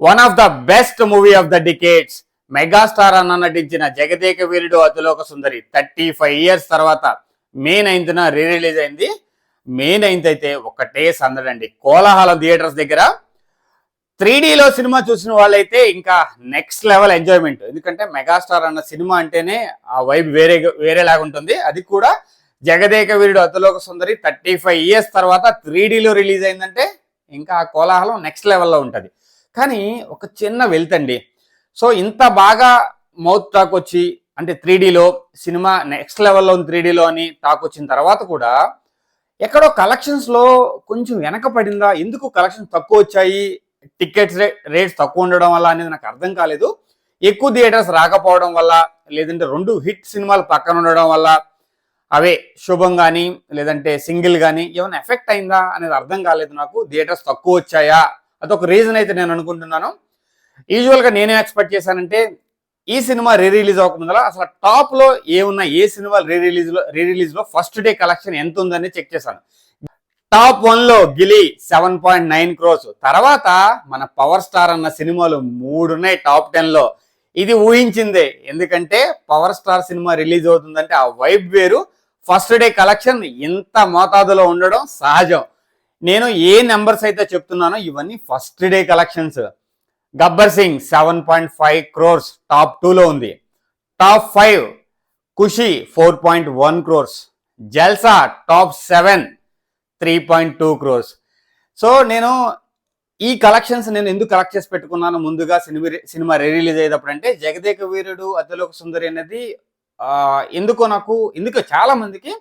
One of the best movie of the decades. Megastar అన్న నటించిన Jagadeka Veerudu Athiloka Sundari 35 years తర్వాత మే 9న release అయింది. మే 9 అయితే ఒకటే సందడండి. కోలాహలం థియేటర్స్ దగ్గర 3Dలో సినిమా చూసిన వాళ్ళైతే ఇంకా నెక్స్ట్ లెవెల్ ఎంజాయ్మెంట్. ఎందుకంటే మెగాస్టార్ అన్న సినిమా అంటేనే ఆ వైబ్ వేరేలాగా ఉంటుంది. అది కూడా జగదేక వీరుడు అతిలోక సుందరి 35 ఇయర్స్ తర్వాత 3Dలో రిలీజ్ అయిందంటే ఇంకా ఆ కోలాహలం నెక్స్ట్ లెవెల్లో ఉంటుంది. కానీ ఒక చిన్న వెళ్తండి. సో ఇంత బాగా మౌత్ టాక్ వచ్చి అంటే 3Dలో సినిమా నెక్స్ట్ లెవెల్లో 3Dలో అని టాక్ వచ్చిన తర్వాత కూడా ఎక్కడో కలెక్షన్స్లో కొంచెం వెనక పడిందా, ఎందుకు కలెక్షన్స్ తక్కువ వచ్చాయి, టికెట్స్ రేట్స్ తక్కువ ఉండడం వల్ల అనేది నాకు అర్థం కాలేదు. ఎక్కువ థియేటర్స్ రాకపోవడం వల్ల, లేదంటే 2 హిట్ సినిమాలు పక్కన ఉండడం వల్ల, అవే శుభం కానీ లేదంటే సింగిల్ కానీ ఏమైనా ఎఫెక్ట్ అయిందా అనేది అర్థం కాలేదు నాకు. థియేటర్స్ తక్కువ వచ్చాయా అదొక రీజన్ అయితే నేను అనుకుంటున్నాను. యూజువల్గా నేనేం ఎక్స్పెక్ట్ చేశానంటే ఈ సినిమా రిలీజ్ అవ్వకముందల అసలు టాప్లో ఏమున్నా, ఏ సినిమా రిలీజ్లో ఫస్ట్ డే కలెక్షన్ ఎంత ఉందని చెక్ చేశాను. టాప్ 1లో గిలీ 7.9 crores. తర్వాత మన పవర్ స్టార్ అన్న సినిమాలు 3 ఉన్నాయి టాప్ 10లో. ఇది ఊహించిందే, ఎందుకంటే పవర్ స్టార్ సినిమా రిలీజ్ అవుతుందంటే ఆ వైబ్ వేరు. ఫస్ట్ డే కలెక్షన్ ఇంత మోతాదులో ఉండడం సహజం. నేను ఏ నెంబర్స్ అయితే చెప్తున్నానో ఇవన్నీ first day collections. Gabbar Singh 7.5 crores top 2లో ఉంది. టాప్ 5 ఖుషి 4.1 crores. జల్సా టాప్ 7 3.2 crores. సో నేను ఈ కలెక్షన్స్ నేను ఎందుకు కలెక్ట్ చేసి పెట్టుకున్నాను ముందుగా సినిమా రిలీజ్ అయ్యేటప్పుడు అంటే జగదేక వీరుడు అతిలోక సుందరి అనేది ఎందుకో చాలా మందికి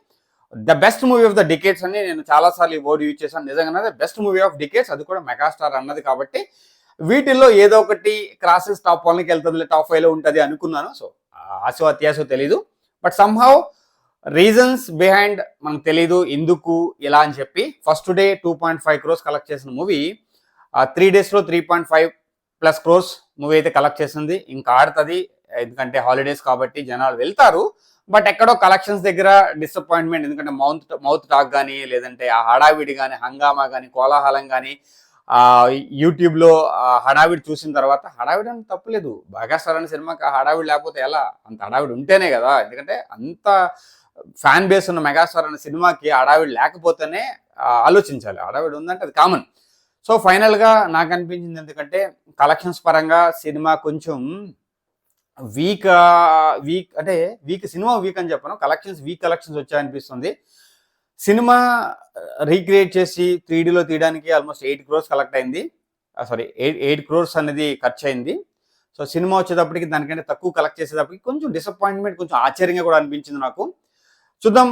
the best movie of the decades అని నేను చాలాసార్లు ఈ వర్డ్ యూజ్ చేశాను. నిజంగానే బెస్ట్ మూవీ ఆఫ్ డికేట్స్, అది కూడా మెగాస్టార్ అన్నది కాబట్టి వీటిల్లో ఏదో ఒకటి క్రాసెస్ టాప్ 1కి వెళ్తుంది, టాప్ 5లో ఉంటుంది అనుకున్నాను. సో ఆశో అత్యాశో తెలీదు, బట్ సమ్హౌ రీజన్స్ బిహైండ్ మనకు తెలీదు ఎందుకు ఇలా అని చెప్పి. ఫస్ట్ డే 2.5 crores కలెక్ట్ చేసిన మూవీ 3 daysలో 3.5+ crores మూవీ అయితే కలెక్ట్ చేసింది. ఇంకా ఆడుతుంది, ఎందుకంటే హాలిడేస్ కాబట్టి జనాలు వెళ్తారు. బట్ ఎక్కడో కలెక్షన్స్ దగ్గర డిసప్పాయింట్మెంట్. ఎందుకంటే మౌత్ టాక్ కానీ, లేదంటే ఆ హడావిడి కానీ, హంగామా కానీ, కోలాహలం కానీ, యూట్యూబ్లో హడావిడి చూసిన తర్వాత, హడావిడి అని తప్పులేదు, మెగాస్టార్ అనే సినిమాకి హడావిడి లేకపోతే ఎలా, అంత హడావిడి ఉంటేనే కదా. ఎందుకంటే అంత ఫ్యాన్ బేస్ ఉన్న మెగాస్టార్ అనే సినిమాకి హడావిడి లేకపోతేనే ఆలోచించాలి. హడావిడి ఉందంటే అది కామన్. సో ఫైనల్గా నాకు అనిపించింది, ఎందుకంటే కలెక్షన్స్ పరంగా సినిమా కొంచెం వీక్ అంటే సినిమా వీక్ అని చెప్పను, వీక్ కలెక్షన్స్ వచ్చాయనిపిస్తుంది. సినిమా రీక్రియేట్ చేసి 3Dలో తీయడానికి ఆల్మోస్ట్ 8 crores కలెక్ట్ అయింది. 8 crores అనేది ఖర్చు అయింది. సో సినిమా వచ్చేటప్పటికి దానికంటే తక్కువ కలెక్ట్ చేసేటప్పటికి కొంచెం డిసప్పాయింట్మెంట్, కొంచెం ఆశ్చర్యంగా కూడా అనిపించింది నాకు. చూద్దాం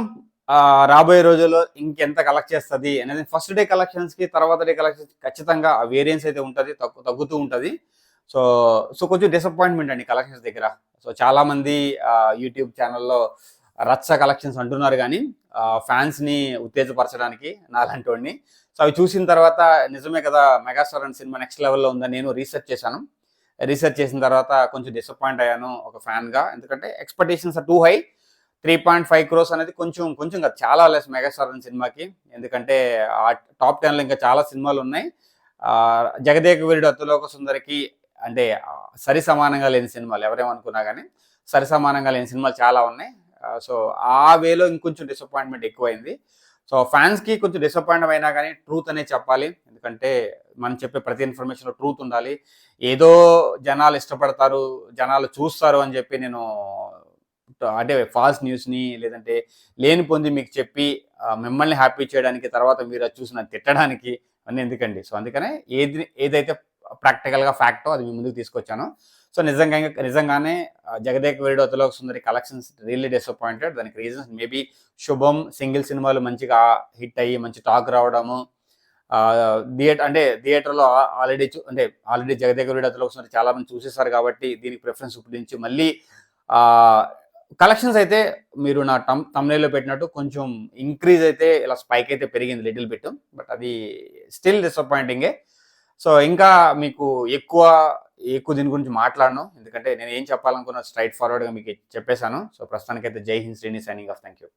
రాబోయే రోజుల్లో ఇంకెంత కలెక్ట్ చేస్తుంది అనేది. ఫస్ట్ డే కలెక్షన్స్కి తర్వాత డే కలెక్షన్స్ ఖచ్చితంగా వేరియన్స్ అయితే ఉంటుంది, తగ్గుతూ ఉంటుంది. సో కొంచెం డిసప్పాయింట్మెంట్ అండి కలెక్షన్స్ దగ్గర. సో చాలామంది యూట్యూబ్ ఛానల్లో రచ్చ కలెక్షన్స్ అంటున్నారు, కానీ ఫ్యాన్స్ని ఉత్తేజపరచడానికి నాలాంటి వాడిని. సో అవి చూసిన తర్వాత నిజమే కదా, మెగాస్టార్ అనే సినిమా నెక్స్ట్ లెవెల్లో ఉందని నేను రీసెర్చ్ చేశాను. రీసెర్చ్ చేసిన తర్వాత కొంచెం డిసప్పాయింట్ అయ్యాను ఒక ఫ్యాన్గా. ఎందుకంటే expectations are too high. 3.5 crores అనేది కొంచెం కాదు, చాలా లెస్ మెగాస్టార్ అనే సినిమాకి. ఎందుకంటే టాప్ 10లో ఇంకా చాలా సినిమాలు ఉన్నాయి. జగదేక వీరుడు అతిలోక సుందరికి అంటే సరి సమానంగా లేని సినిమాలు, ఎవరేమనుకున్నా కానీ సరి సమానంగా లేని సినిమాలు చాలా ఉన్నాయి. సో ఆ వేలో ఇంకొంచెం డిసప్పాయింట్మెంట్ ఎక్కువైంది. సో ఫ్యాన్స్కి కొంచెం డిసప్పాయింట్ అయినా కానీ ట్రూత్ అనేది చెప్పాలి. ఎందుకంటే మనం చెప్పే ప్రతి ఇన్ఫర్మేషన్లో ట్రూత్ ఉండాలి. ఏదో జనాలు ఇష్టపడతారు, జనాలు చూస్తారు అని చెప్పి నేను అంటే ఫాల్స్ న్యూస్ని లేదంటే లేని పొంది మీకు చెప్పి మిమ్మల్ని హ్యాపీ చేయడానికి, తర్వాత మీరు అది చూసిన తిట్టడానికి అన్నీ ఎందుకండి. సో అందుకనే ఏదైతే ప్రాక్టికల్గా ఫ్యాక్టో అది మీ ముందుకు తీసుకొచ్చాను. సో నిజంగానే Jagadeka Veerudu Athiloka Sundari collections really disappointed. దానికి రీజన్స్ మేబీ శుభం సింగిల్ సినిమాలు మంచిగా హిట్ అయ్యి మంచి టాక్ రావడము, థియేటర్లో ఆల్రెడీ జగదేక వీరుడు అతిలోక సుందరి చాలా మంది చూసేస్తారు కాబట్టి దీనికి ప్రిఫరెన్స్ ఉపయోగించి మళ్ళీ కలెక్షన్స్ అయితే మీరు నా తమ్నైల్లో పెట్టినట్టు కొంచెం ఇంక్రీజ్ అయితే ఇలా స్పైక్ అయితే పెరిగింది లిటిల్ బిట్, బట్ అది స్టిల్ డిసప్పాయింటింగే. సో ఇంకా మీకు ఎక్కువ దీని గురించి మాట్లాడను, ఎందుకంటే నేను ఏం చెప్పాలనుకున్నా స్ట్రైట్ ఫార్వర్డ్గా మీకు చెప్పేశాను. సో ప్రస్తుతానికైతే జై Hind Srini, signing off. Thank you.